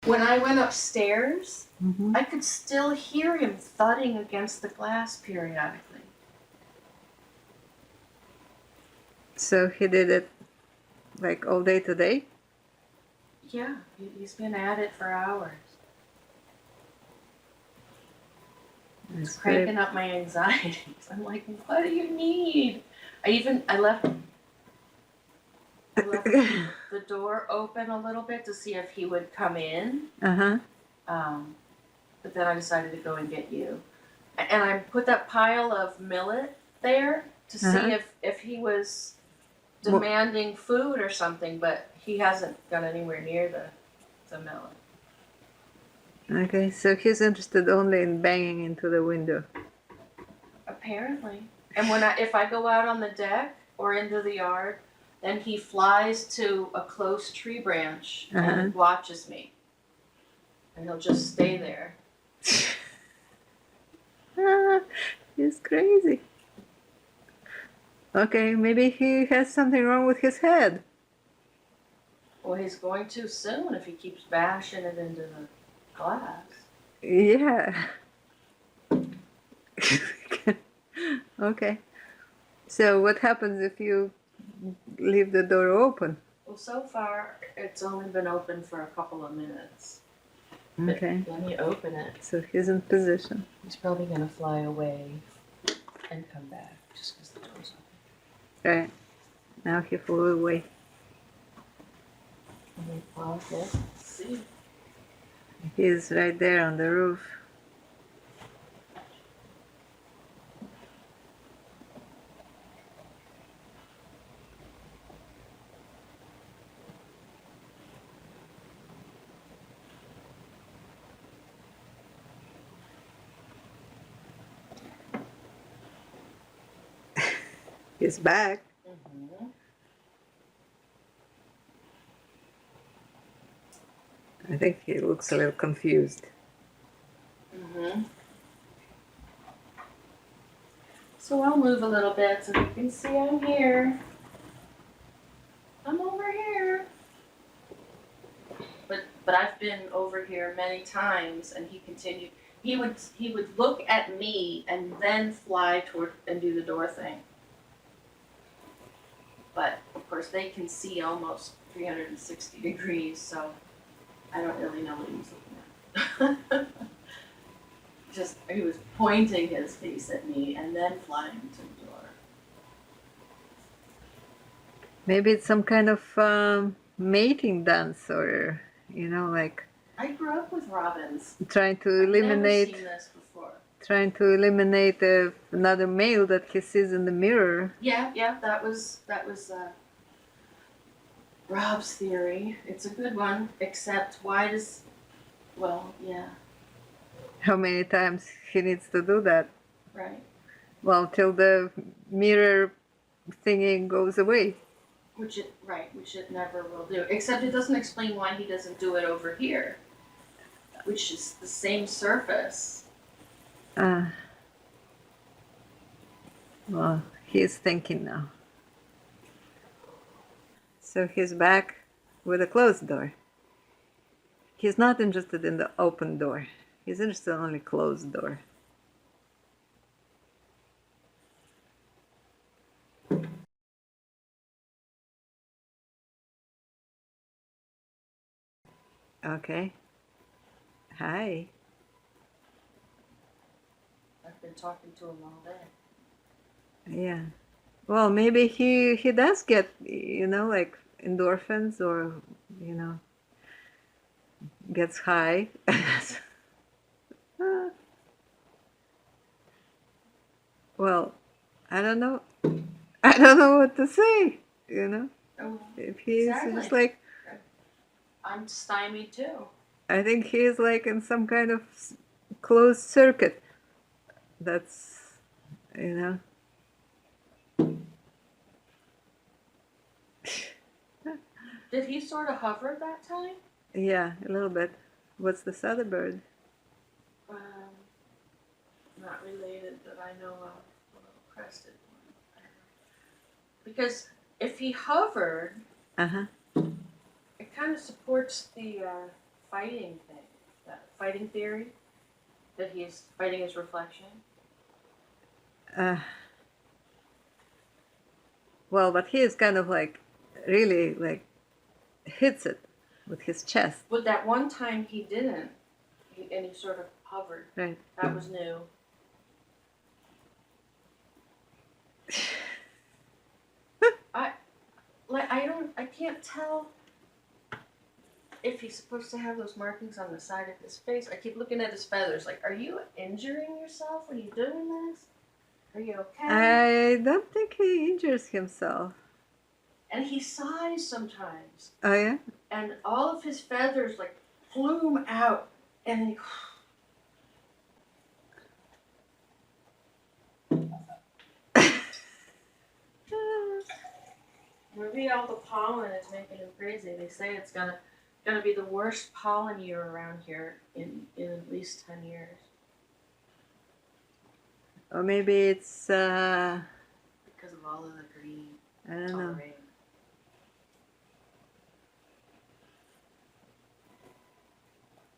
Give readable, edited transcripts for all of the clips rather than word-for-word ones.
When I went upstairs, Mm-hmm. I could still hear him thudding against the glass periodically. So he did it like all day today? Yeah, he's been at it for hours. It's That's cranking up my anxieties. I'm like, what do you need? I left the door open a little bit to see if he would come in. Uh-huh. But then I decided to go and get you. And I put that pile of millet there to see if he was demanding food or something, but he hasn't got anywhere near the millet. Okay, so he's interested only in banging into the window. Apparently. And if I go out on the deck or into the yard, then he flies to a close tree branch and watches me. And he'll just stay there. He's crazy. Okay, maybe he has something wrong with his head. Well, he's going to soon if he keeps bashing it into the glass. Yeah. Okay. So what happens if you leave the door open? Well, so far, it's only been open for a couple of minutes. Okay. But let me open it. So he's in position. He's probably going to fly away and come back just because the door's open. Right. Now he flew away. Let me pause it. Let's see. He's right there on the roof. He's back. Mm-hmm. I think he looks a little confused. Mm-hmm. So I'll move a little bit so you can see I'm here. I'm over here. But I've been over here many times, and he continued. He would look at me and then fly toward and do the door thing. But of course, they can see almost 360 degrees, so I don't really know what he was looking at. Just he was pointing his face at me and then flying to the door. Maybe it's some kind of mating dance, or like I grew up with robins. trying to eliminate. I've never seen this before. Trying to eliminate another male that he sees in the mirror. Yeah, that was Rob's theory. It's a good one, except yeah. How many times he needs to do that? Right. Well, till the mirror thingy goes away. Which it never will do. Except it doesn't explain why he doesn't do it over here, which is the same surface. Well, he's thinking now. So he's back with a closed door. He's not interested in the open door. He's interested in only closed door. Okay. Hi. I've been talking to him all day. Yeah. Well, maybe he does get, like endorphins, or, gets high. Well, I don't know. I don't know what to say, Oh, If he's exactly. just like, I'm stymied too. I think he's like in some kind of closed circuit. That's, Did he sort of hover that time? Yeah, a little bit. What's this other bird? Not related that I know of. A little crested one. Because if he hovered, Uh-huh. it kind of supports the fighting thing, that fighting theory, that he's fighting his reflection. Uh, well, but he is kind of like really like hits it with his chest. But that one time he didn't, and he sort of hovered. Right. That was new. I can't tell if he's supposed to have those markings on the side of his face. I keep looking at his feathers. Like, are you injuring yourself when you're doing this? Are you okay? I don't think he injures himself. And he sighs sometimes. Oh yeah? And all of his feathers like plume out, and then he maybe all the pollen is making him crazy. They say it's gonna be the worst pollen year around here in at least 10 years. Or maybe it's Because of all of the green. I don't know. Rain.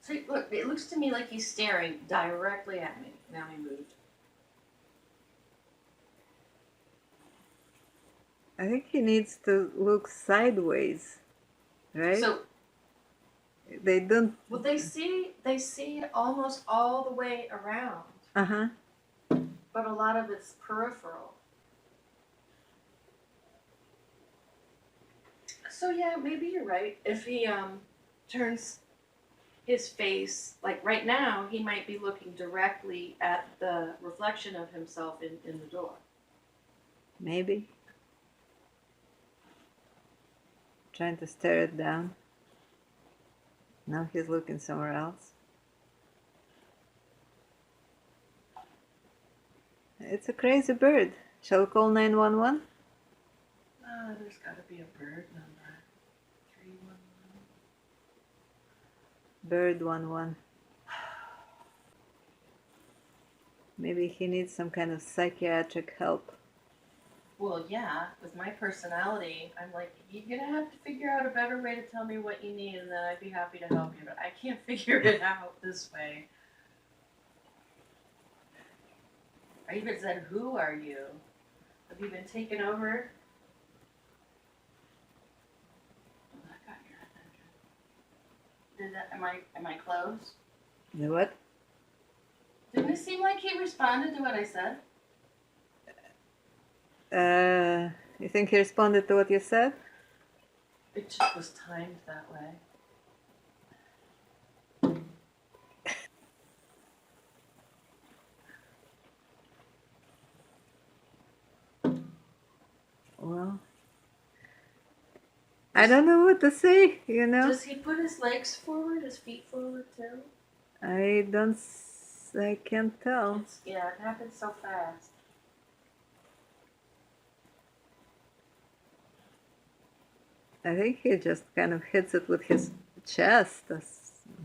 See, look, it looks to me like he's staring directly at me. Now he moved. I think he needs to look sideways, right? So they don't. well, they see almost all the way around. Uh-huh. But a lot of it's peripheral. So yeah, maybe you're right. If he turns his face, like right now, he might be looking directly at the reflection of himself in the door. Maybe. Trying to stare it down. Now he's looking somewhere else. It's a crazy bird. Shall we call 911? There's got to be a bird number. 311. Bird 11. Maybe he needs some kind of psychiatric help. Well, yeah, with my personality, I'm like, you're gonna have to figure out a better way to tell me what you need, and then I'd be happy to help you, but I can't figure it out this way. I even said, who are you? Have you been taken over? Oh, that got your attention. Am I close? The what? Didn't it seem like he responded to what I said? You think he responded to what you said? It just was timed that way. Well, I don't know what to say, you know. Does he put his legs forward, his feet forward too? I can't tell. Yeah, it happens so fast. I think he just kind of hits it with his chest. That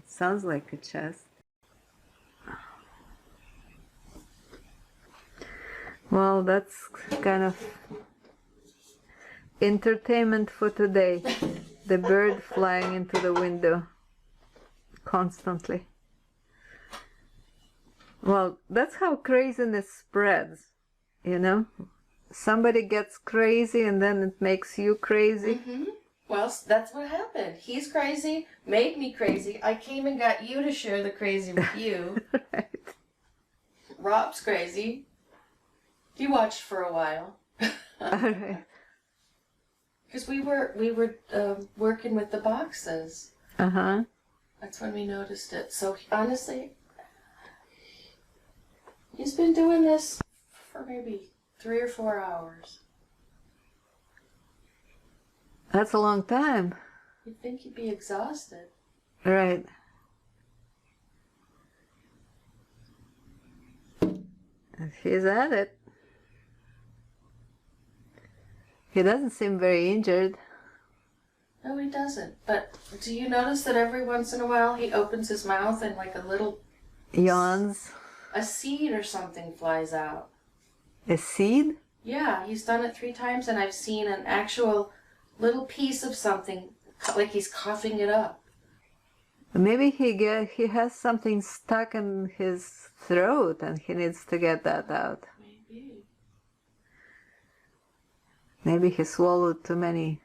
sounds like a chest. Well, that's kind of entertainment for today. The bird flying into the window constantly. Well, that's how craziness spreads, you know? Somebody gets crazy and then it makes you crazy. Mm-hmm. Well, that's what happened. He's crazy, made me crazy. I came and got you to share the crazy with you. Right. Rob's crazy. He watched for a while. All right. Because we were working with the boxes. Uh-huh. That's when we noticed it. So honestly, he's been doing this for maybe 3 or 4 hours. That's a long time. You'd think he'd be exhausted. Right. And he's at it. He doesn't seem very injured. No, he doesn't. But do you notice that every once in a while he opens his mouth and like a little... Yawns. A seed or something flies out. A seed? Yeah, he's done it 3 times and I've seen an actual little piece of something, like he's coughing it up. Maybe he has something stuck in his throat and he needs to get that out. Maybe. Maybe he swallowed too many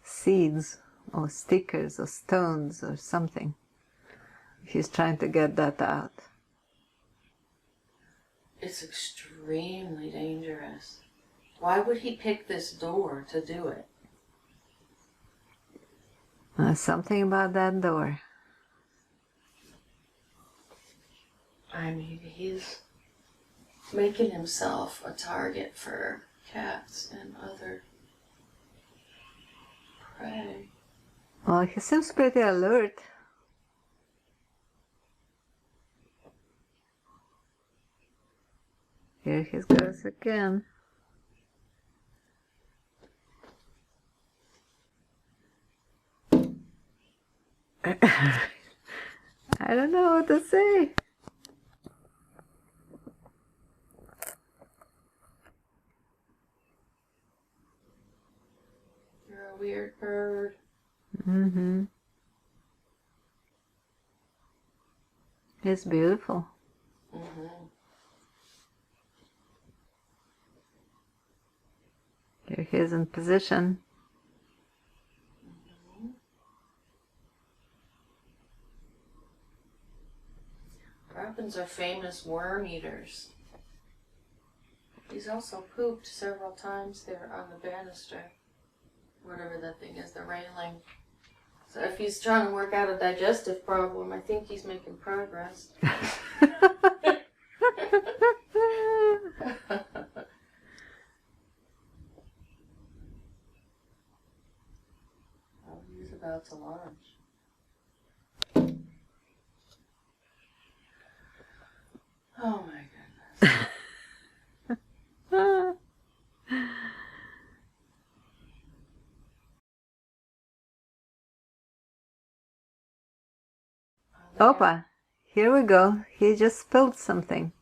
seeds or stickers or stones or something. He's trying to get that out. It's extremely dangerous. Why would he pick this door to do it? Something about that door. I mean, he's making himself a target for cats and other prey. Well, he seems pretty alert. Here he goes again. I don't know what to say. You're a weird bird. Mm-hmm. It's beautiful. Mm-hmm. Here he is in position. Robins are famous worm eaters. He's also pooped several times there on the banister. Whatever that thing is, the railing. So if he's trying to work out a digestive problem, I think he's making progress. Oh, he's about to launch. Oh my goodness. Opa, here we go. He just spilled something.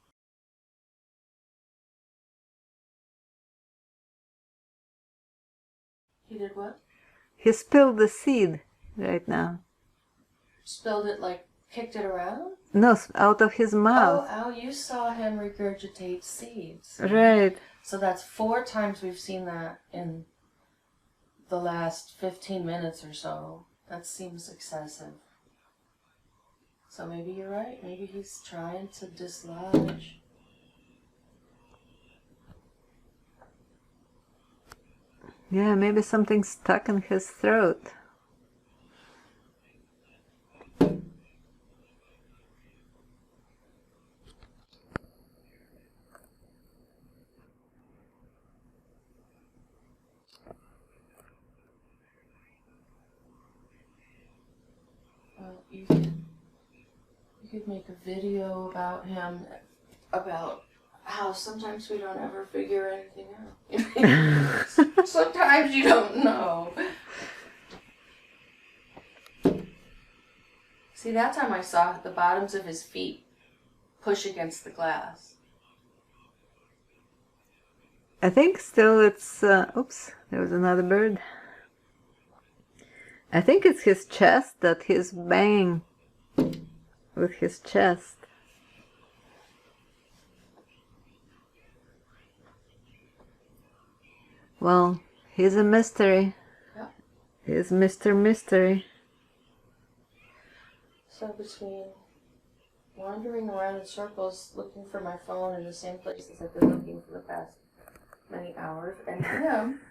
He did what? He spilled the seed right now. Spilled it, like kicked it around? No, out of his mouth. Oh, Al, you saw him regurgitate seeds. Right. So that's 4 times we've seen that in the last 15 minutes or so. That seems excessive. So maybe you're right. Maybe he's trying to dislodge. Yeah, maybe something stuck in his throat. Well, you could make a video about him, about how sometimes we don't ever figure anything out. Sometimes you don't know. See, that time I saw the bottoms of his feet push against the glass. I think still it's, oops, there was another bird. I think it's his chest that he's banging with his chest. Well, he's a mystery. Yeah. He's Mr. Mystery. So between wandering around in circles looking for my phone in the same places I've been looking for the past many hours, and him,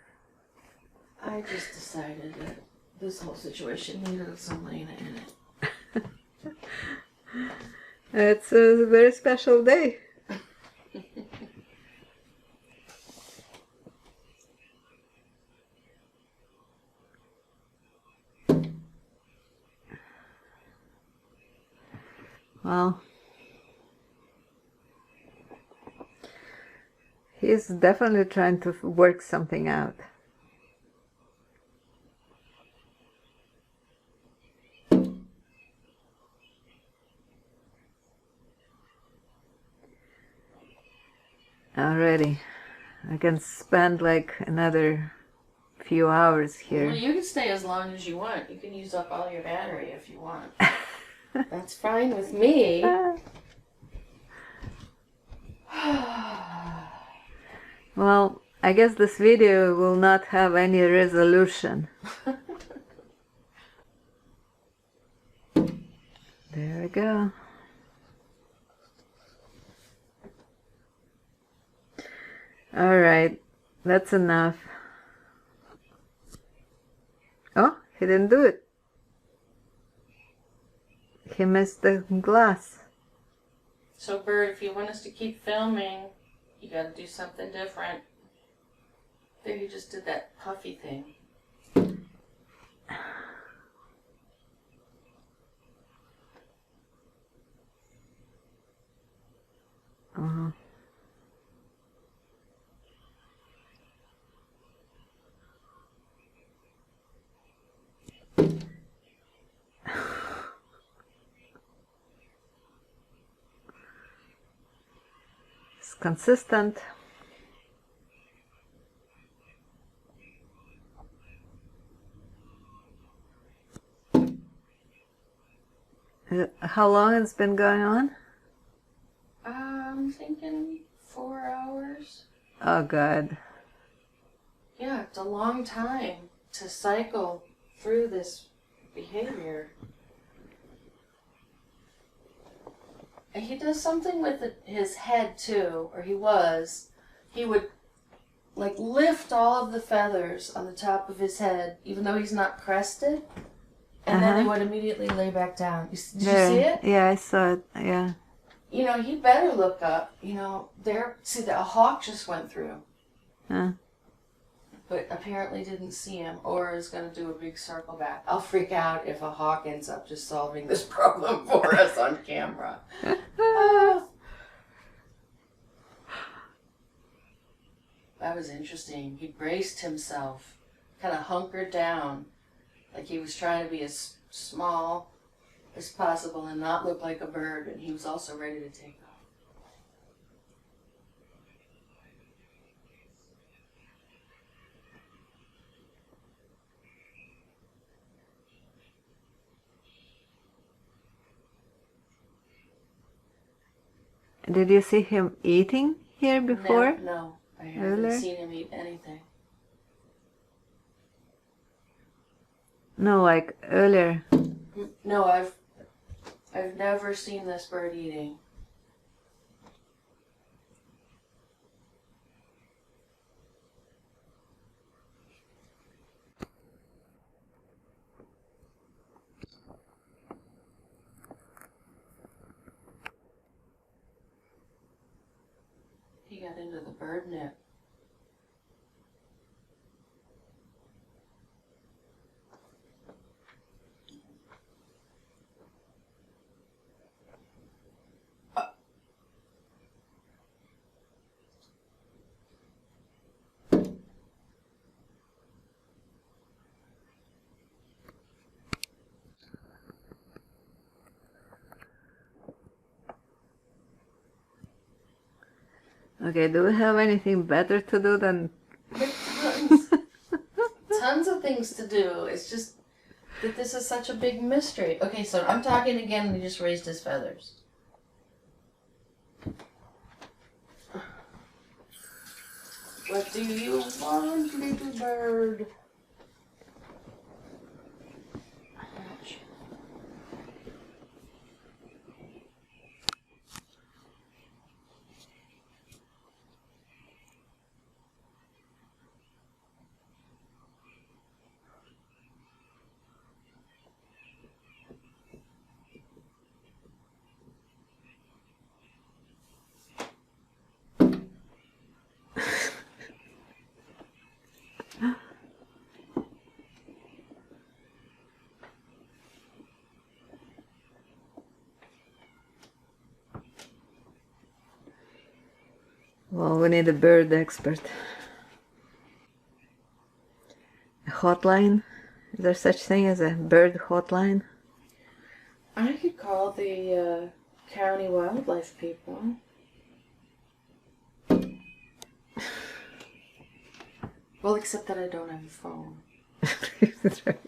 I just decided that this whole situation needed some Lena in it. It's a very special day. Well, he's definitely trying to work something out. Already, I can spend like another few hours here. Well, you can stay as long as you want. You can use up all your battery if you want. That's fine with me. Well, I guess this video will not have any resolution. There we go. All right, that's enough. Oh, he didn't do it. He missed the glass. So, Bert, if you want us to keep filming, you gotta do something different. There, you just did that puffy thing. Uh-huh. It's consistent. How long it's been going on? I'm thinking 4 hours. Oh, God. Yeah, it's a long time to cycle through this behavior. And he does something with his head too, or he would like lift all of the feathers on the top of his head, even though he's not crested, and then they would immediately lay back down. Did you see it? Yeah, I saw it. Yeah. You know, he better look up. You know, see, a hawk just went through. Huh. But apparently didn't see him, or is going to do a big circle back. I'll freak out if a hawk ends up just solving this problem for us on camera. That was interesting. He braced himself, kind of hunkered down, like he was trying to be as small as possible and not look like a bird, and he was also ready to take off. Did you see him eating here before? No, I haven't Really? seen him eat anything. No, like earlier. No, I've never seen this bird eating. He got into the bird net. Okay, do we have anything better to do than... Tons of things to do. It's just that this is such a big mystery. Okay, so I'm talking again and he just raised his feathers. What do you want, little bird? Ouch. Well, we need a bird expert. A hotline? Is there such thing as a bird hotline? I could call the county wildlife people. Well, except that I don't have a phone. That's right.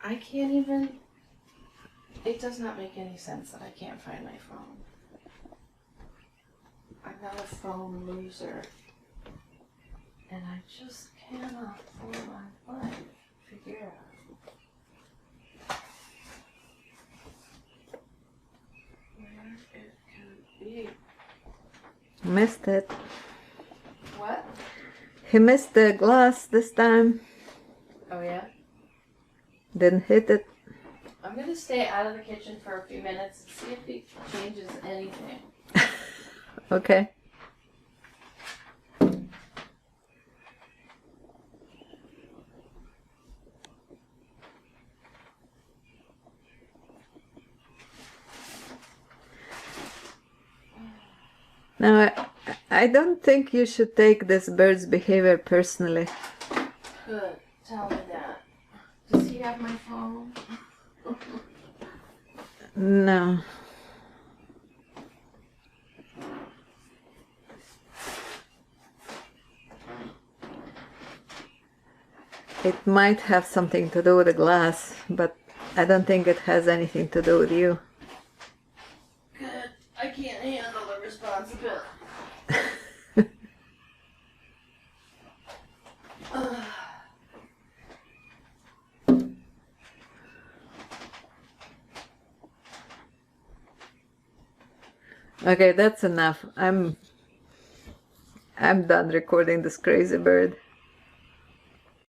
I can't even. It does not make any sense that I can't find my phone. I'm not a phone loser. And I just cannot for my life figure out where it could be. Missed it. What? He missed the glass this time. Oh yeah? Didn't hit it. I'm gonna stay out of the kitchen for a few minutes and see if he changes anything. Okay. Now, I don't think you should take this bird's behavior personally. Good. Tell me that. Does he have my phone? No. It might have something to do with the glass, but I don't think it has anything to do with you. Good. I can't handle the responsibility. Okay, that's enough. I'm done recording this crazy bird.